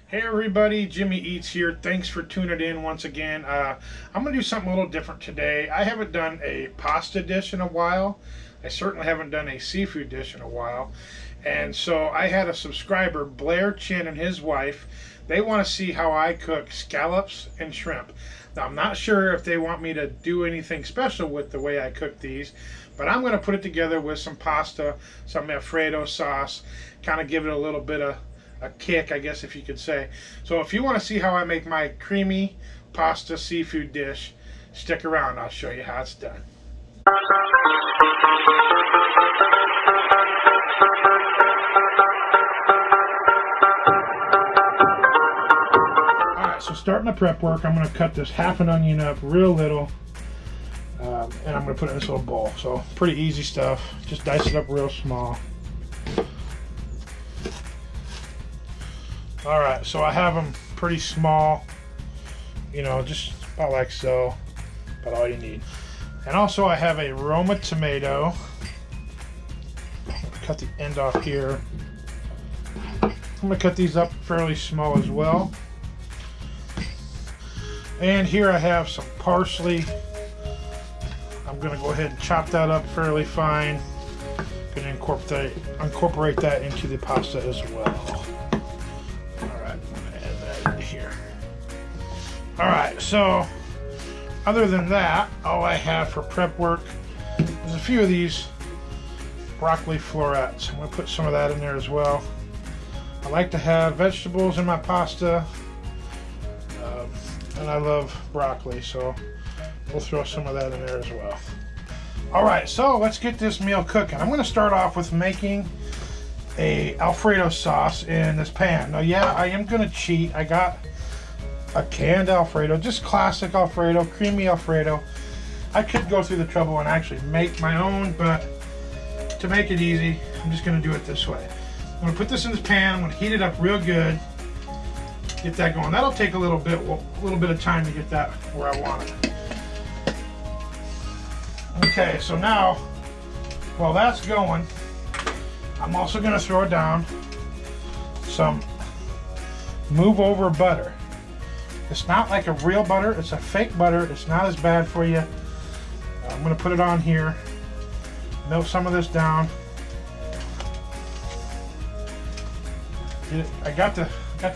Hey everybody, Jimmy Eats here. Thanks for tuning in once again. I'm going to do something a little different today. I haven't done a pasta dish in a while. I certainly haven't done a seafood dish in a while. And so I had a subscriber, Blair Chin and his wife. They want to see how I cook scallops and shrimp. Now I'm not sure if they want me to do anything special with the way I cook these, but I'm going to put it together with some pasta, some Alfredo sauce, kind of give it a little bit of a kick, I guess if you could say. So if you want to see how I make my creamy pasta seafood dish, stick around. I'll show you how it's done. Alright, so starting the prep work, I'm going to cut this half an onion up real little, and I'm going to put it in this little bowl. So pretty easy stuff. Just dice it up real small. Alright, so I have them pretty small, you know, just about like so, about all you need. And also I have a Roma tomato. Cut the end off here. I'm going to cut these up fairly small as well. And here I have some parsley. I'm going to go ahead and chop that up fairly fine. Going to incorporate that into the pasta as well. Alright, so other than that, all I have for prep work is a few of these broccoli florets. I'm going to put some of that in there as well. I like to have vegetables in my pasta, and I love broccoli, so we'll throw some of that in there as well. Alright, so let's get this meal cooking. I'm going to start off with making a Alfredo sauce in this pan. Now, yeah, I am going to cheat. I got a canned Alfredo, just classic Alfredo, creamy Alfredo. I could go through the trouble and actually make my own, but to make it easy, I'm just going to do it this way. I'm going to put this in this pan. I'm going to heat it up real good. Get that going. That'll take a little bit of time to get that where I want it. Okay, so now, while that's going, I'm also going to throw down some move over butter. It's not like a real butter, it's a fake butter. It's not as bad for you. I'm going to put it on here, melt some of this down. I got the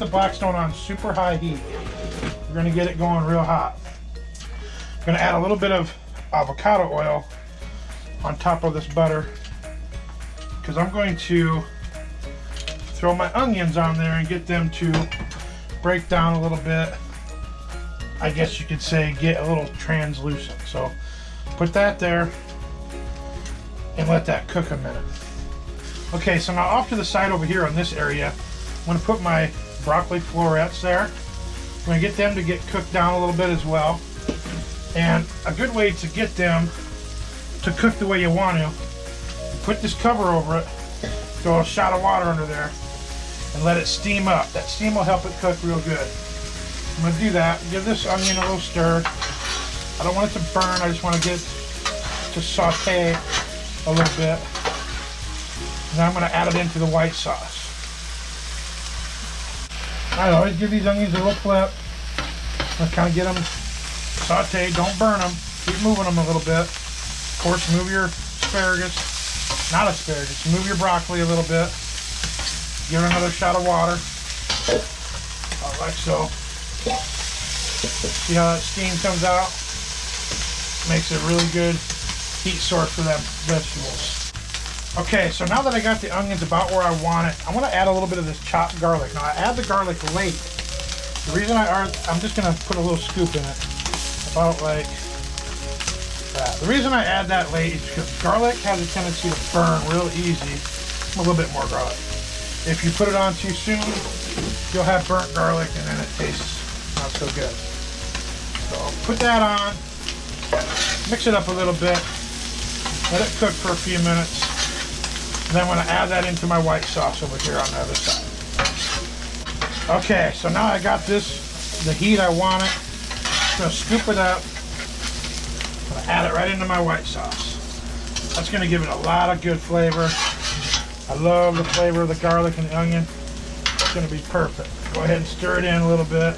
Blackstone on super high heat. We're going to get it going real hot. I'm going to add a little bit of avocado oil on top of this butter, because I'm going to throw my onions on there and get them to break down a little bit. I guess you could say get a little translucent. So put that there and let that cook a minute. Okay, so now off to the side over here on this area, I'm going to put my broccoli florets there. I'm going to get them to get cooked down a little bit as well. And a good way to get them to cook the way you want to, put this cover over it, throw a shot of water under there, and let it steam up. That steam will help it cook real good. I'm going to do that. Give this onion a little stir. I don't want it to burn. I just want to get it to saute a little bit. And then I'm going to add it into the white sauce. I always give these onions a little flip. Let's kind of get them sauteed. Don't burn them. Keep moving them a little bit. Of course, move your asparagus. Not asparagus. Move your broccoli a little bit. Give it another shot of water. Like so. See how that steam comes out? Makes it a really good heat source for them vegetables. Okay, so now that I got the onions about where I want it, I want to add a little bit of this chopped garlic. Now I add the garlic late. The reason I'm just going to put a little scoop in it, about like that. The reason I add that late is because garlic has a tendency to burn real easy. A little bit more garlic. If you put it on too soon, you'll have burnt garlic and then it tastes not so good. So put that on, mix it up a little bit, let it cook for a few minutes, and then I'm going to add that into my white sauce over here on the other side. Okay, so now I got this, the heat I want it. I'm going to scoop it up, I'm going to add it right into my white sauce. That's going to give it a lot of good flavor. I love the flavor of the garlic and the onion. It's going to be perfect. Go ahead and stir it in a little bit.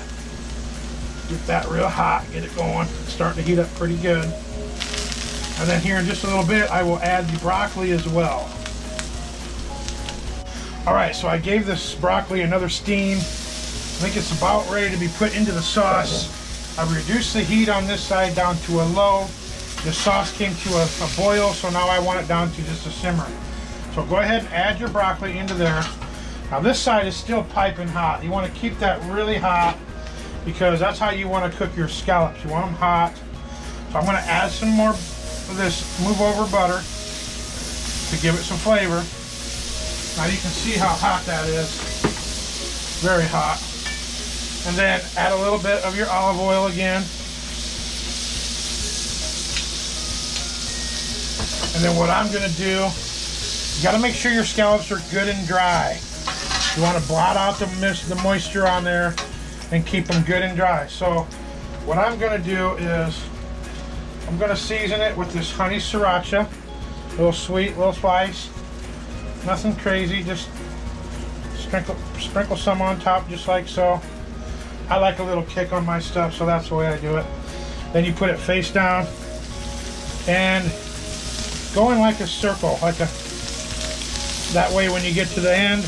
Get that real hot, get it going. It's starting to heat up pretty good. And then here in just a little bit, I will add the broccoli as well. All right, so I gave this broccoli another steam. I think it's about ready to be put into the sauce. I reduced the heat on this side down to a low. The sauce came to a boil, so now I want it down to just a simmer. So go ahead and add your broccoli into there. Now this side is still piping hot. You want to keep that really hot because that's how you want to cook your scallops. You want them hot. So I'm going to add some more of this move over butter to give it some flavor. Now you can see how hot that is. Very hot. And then add a little bit of your olive oil again. And then what I'm going to do, you got to make sure your scallops are good and dry. You want to blot out the moisture on there and keep them good and dry. So what I'm going to do is I'm going to season it with this honey sriracha. A little sweet, a little spice. Nothing crazy, just sprinkle some on top just like so. I like a little kick on my stuff, so that's the way I do it. Then you put it face down and go in like a circle, that way when you get to the end,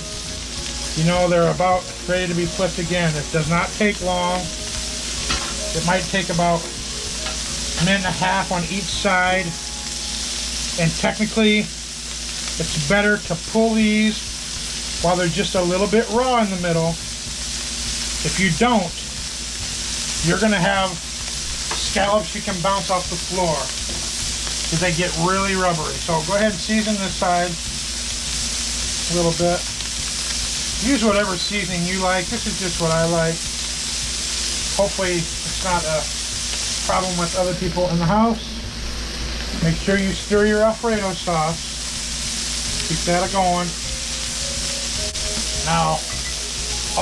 you know they're about ready to be flipped again. It does not take long. It might take about a minute and a half on each side. And technically, it's better to pull these while they're just a little bit raw in the middle. If you don't, you're gonna have scallops you can bounce off the floor because they get really rubbery. So go ahead and season this side a little bit. Use whatever seasoning you like. This is just what I like. Hopefully it's not a problem with other people in the house. Make sure you stir your Alfredo sauce. Keep that going. Now,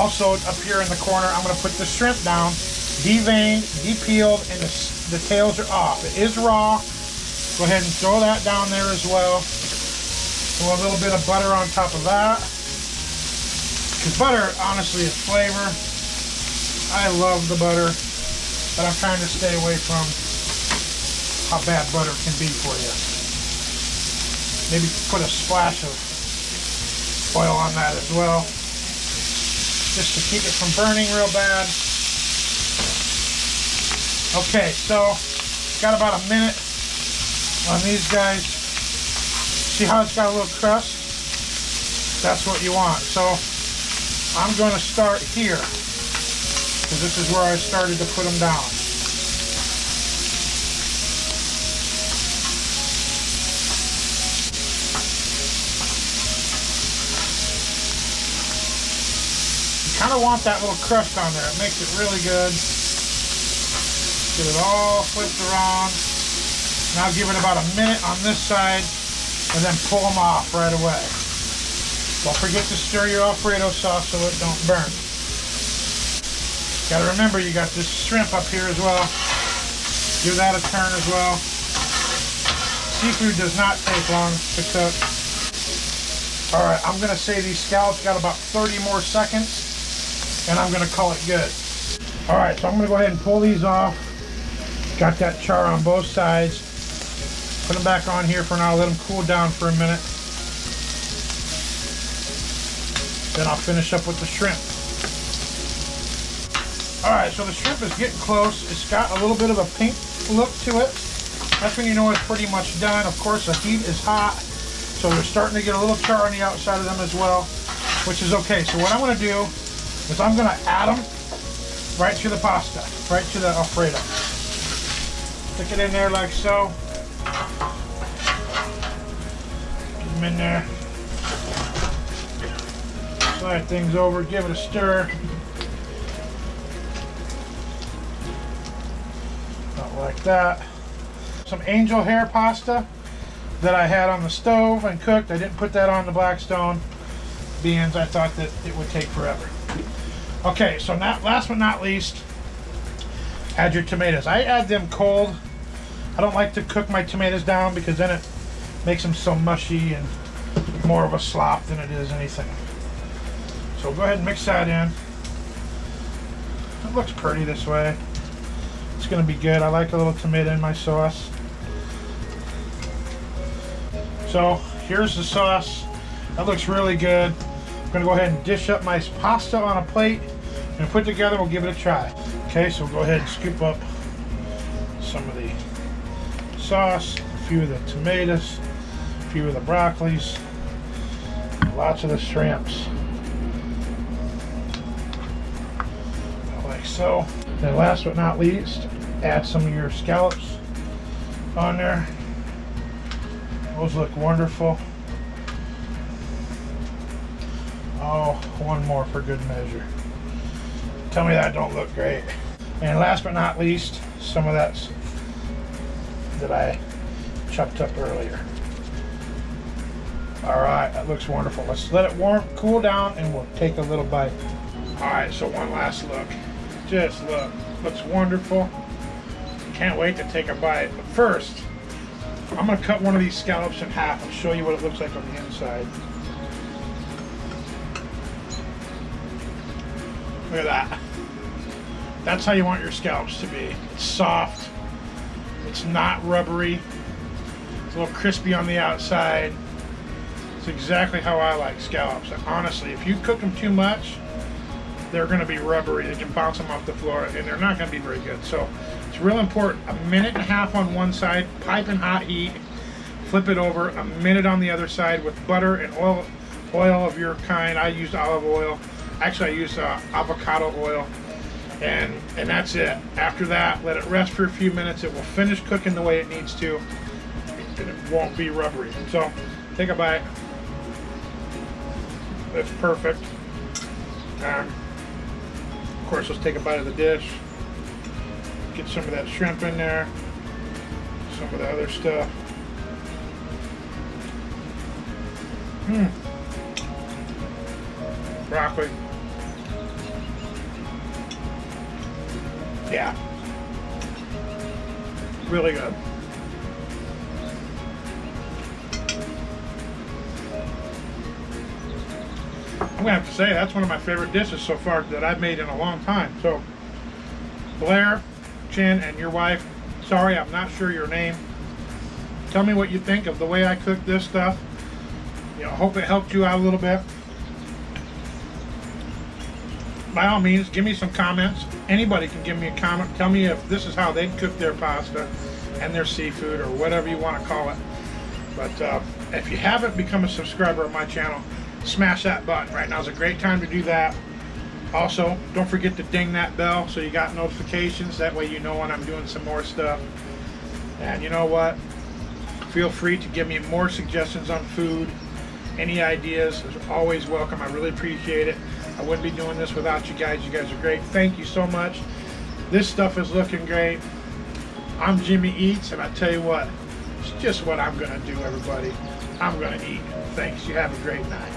also up here in the corner, I'm going to put the shrimp down, deveined, depeeled, and the tails are off. It is raw. Go ahead and throw that down there as well. Throw a little bit of butter on top of that. Because butter, honestly, is flavor. I love the butter, but I'm trying to stay away from how bad butter can be for you. Maybe put a splash of oil on that as well, just to keep it from burning real bad. Okay, so got about a minute on these guys. See how it's got a little crust? That's what you want. So I'm going to start here because this is where I started to put them down. Kind of want that little crust on there. It makes it really good. Get it all flipped around. Now give it about a minute on this side and then pull them off right away. Don't forget to stir your Alfredo sauce so it don't burn. Got to remember you got this shrimp up here as well. Give that a turn as well. Seafood does not take long to cook. Alright, I'm going to say these scallops got about 30 more seconds. And I'm going to call it good. Alright, so I'm going to go ahead and pull these off. Got that char on both sides. Put them back on here for now. Let them cool down for a minute. Then I'll finish up with the shrimp. Alright, so the shrimp is getting close. It's got a little bit of a pink look to it. That's when you know it's pretty much done. Of course, the heat is hot. So they're starting to get a little char on the outside of them as well, which is okay. So what I'm going to do is I'm going to add them right to the pasta, right to the Alfredo. Stick it in there like so. Get them in there. Slide things over, give it a stir. Not like that. Some angel hair pasta that I had on the stove and cooked. I didn't put that on the Blackstone beans. I thought that it would take forever. Okay, so last but not least, add your tomatoes. I add them cold. I don't like to cook my tomatoes down because then it makes them so mushy and more of a slop than it is anything. So go ahead and mix that in. looks pretty this way. It's gonna be good. I like a little tomato in my sauce. So here's the sauce. That looks really good. I'm gonna go ahead and dish up my pasta on a plate and put it together. We'll give it a try. Okay, so go ahead and scoop up some of the sauce, a few of the tomatoes, a few of the broccolis, lots of the shrimps, like so. And last but not least, add some of your scallops on there. Those look wonderful. Oh, one more for good measure. Tell me that don't look great. And last but not least, some of that I chopped up earlier. All right, that looks wonderful. Let's let it cool down, and we'll take a little bite. All right, so one last look. Just look, looks wonderful. Can't wait to take a bite. But first, I'm gonna cut one of these scallops in half and show you what it looks like on the inside. Look at that. That's how you want your scallops to be. It's soft. It's not rubbery. It's a little crispy on the outside. It's exactly how I like scallops. And honestly, if you cook them too much, they're going to be rubbery. They can bounce them off the floor, and they're not going to be very good. So it's real important. 1.5 minutes on one side, piping hot heat. Flip it over. 1 minute on the other side with butter and oil of your kind. I used olive oil. Actually, I used avocado oil. And that's it. After that, let it rest for a few minutes. It will finish cooking the way it needs to, and it won't be rubbery. So take a bite. That's perfect. Of course, let's take a bite of the dish. Get some of that shrimp in there. Some of the other stuff. Broccoli. Yeah. Really good. I'm gonna have to say that's one of my favorite dishes so far that I've made in a long time. So, Blair, Chin, and your wife, sorry, I'm not sure your name. Tell me what you think of the way I cook this stuff. You know, hope it helped you out a little bit. By all means, give me some comments. Anybody can give me a comment. Tell me if this is how they'd cook their pasta and their seafood, or whatever you want to call it. But if you haven't become a subscriber of my channel, smash that button. Right now is a great time to do that. Also, don't forget to ding that bell so you got notifications. That way you know when I'm doing some more stuff. And you know what? Feel free to give me more suggestions on food. Any ideas is always welcome. I really appreciate it. I wouldn't be doing this without you guys. You guys are great. Thank you so much. This stuff is looking great. I'm Jimmy Eats, and I tell you what, it's just what I'm going to do, everybody. I'm going to eat. Thanks. You have a great night.